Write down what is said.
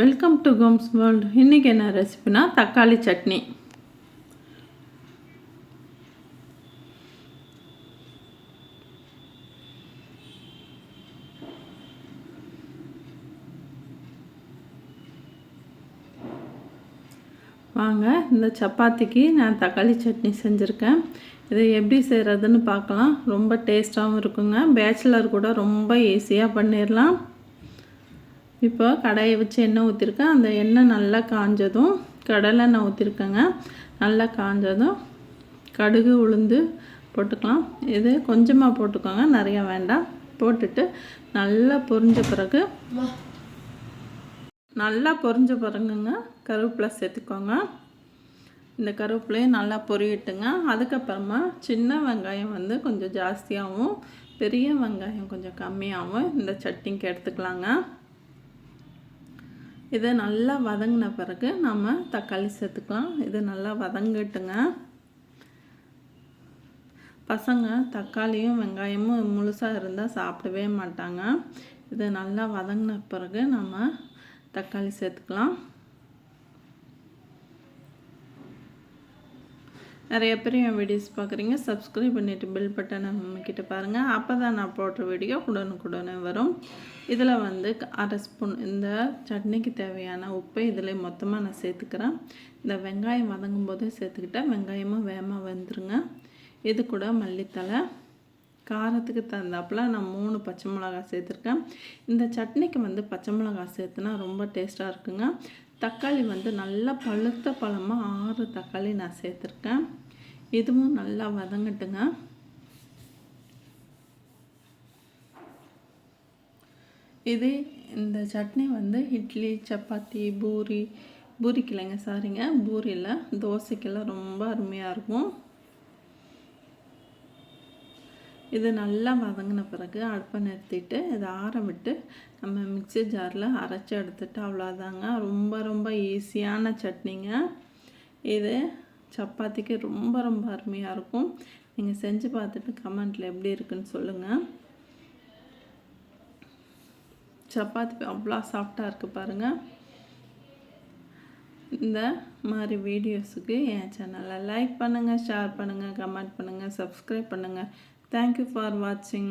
Welcome to Gomez world. இன்றைக்கி என்ன ரெசிபினா தக்காளி சட்னி. வாங்க, இந்த சப்பாத்திக்கு நான் தக்காளி சட்னி செஞ்சுருக்கேன். இதை எப்படி செய்கிறதுன்னு பார்க்கலாம். ரொம்ப டேஸ்ட்டாகவும் இருக்குங்க. பேச்சுலர் கூட ரொம்ப ஈஸியாக பண்ணிடலாம். இப்போ கடாயை வச்சு எண்ணெய் ஊற்றிருக்கேன். அந்த எண்ணெய் நல்லா காஞ்சதும் கடலெண்ணெய் ஊற்றிருக்கேங்க. நல்லா காஞ்சதும் கடுகு உளுந்து போட்டுக்கலாம். இது கொஞ்சமாக போட்டுக்கோங்க, நிறையா வேண்டாம். போட்டுட்டு நல்லா பொரிஞ்ச பிறகுங்க கருவேப்பிலை சேர்த்துக்கோங்க. இந்த கருவேப்பிலையும் நல்லா பொரியட்டுங்க. அதுக்கப்புறமா சின்ன வெங்காயம் வந்து கொஞ்சம் ஜாஸ்தியாகவும் பெரிய வெங்காயம் கொஞ்சம் கம்மியாகவும் இந்த சட்னிக்கு எடுத்துக்கலாங்க. இதை நல்லா வதங்கின பிறகு நம்ம தக்காளி சேர்த்துக்கலாம். இது நல்லா வதங்கட்டுங்க. பசங்க தக்காளியும் வெங்காயமும் முழுசாக இருந்தால் சாப்பிடவே மாட்டாங்க. இது நல்லா வதங்கின பிறகு நம்ம தக்காளி சேர்த்துக்கலாம். நிறைய பேர் என் வீடியோஸ் பார்க்குறீங்க. சப்ஸ்கிரைப் பண்ணிவிட்டு பெல் பட்டனை நம்மக்கிட்ட பாருங்கள். அப்போ தான் நான் போடுற வீடியோ உடனுக்குடனே வரும். இதில் வந்து 1/2 ஸ்பூன் இந்த சட்னிக்கு தேவையான உப்பை இதில் மொத்தமாக நான் சேர்த்துக்கிறேன். இந்த வெங்காயம் வதங்கும் போதே சேர்த்துக்கிட்டேன். வெங்காயமும் வேகமாக வந்துருங்க. இது கூட மல்லித்தலை, காரத்துக்கு தகுந்தாப்புல நான் 3 பச்சை மிளகாய் சேர்த்துருக்கேன். இந்த சட்னிக்கு வந்து பச்சை மிளகாய் சேர்த்துனா ரொம்ப டேஸ்ட்டாக இருக்குங்க. தக்காளி வந்து நல்லா பழுத்த பழமாக 6 தக்காளி நான் சேர்த்துருக்கேன். இதுவும் நல்லா வதங்கட்டுங்க. இது இந்த சட்னி வந்து இட்லி, சப்பாத்தி, பூரிக்கு இல்லைங்க, சாரிங்க, பூரியில் தோசைக்கெல்லாம் ரொம்ப அருமையாக இருக்கும். இது நல்லா வதங்கின பிறகு அடுப்பை நிறுத்திட்டு இதை ஆற விட்டு நம்ம மிக்ஸி ஜாரில் அரைச்சி எடுத்துட்டு அவ்வளோதாங்க. ரொம்ப ரொம்ப ஈஸியான சட்னிங்க. இது சப்பாத்திக்கு ரொம்ப ரொம்ப அருமையாக இருக்கும். நீங்கள் செஞ்சு பார்த்துட்டு கமெண்ட்டில் எப்படி இருக்குன்னு சொல்லுங்கள். சப்பாத்தி அவ்வளோ சாஃப்டாக இருக்குது பாருங்கள். இந்த மாதிரி வீடியோஸுக்கு என் சேனலை லைக் பண்ணுங்கள், ஷேர் பண்ணுங்கள், கமெண்ட் பண்ணுங்கள், சப்ஸ்கிரைப் பண்ணுங்கள். Thank you for watching.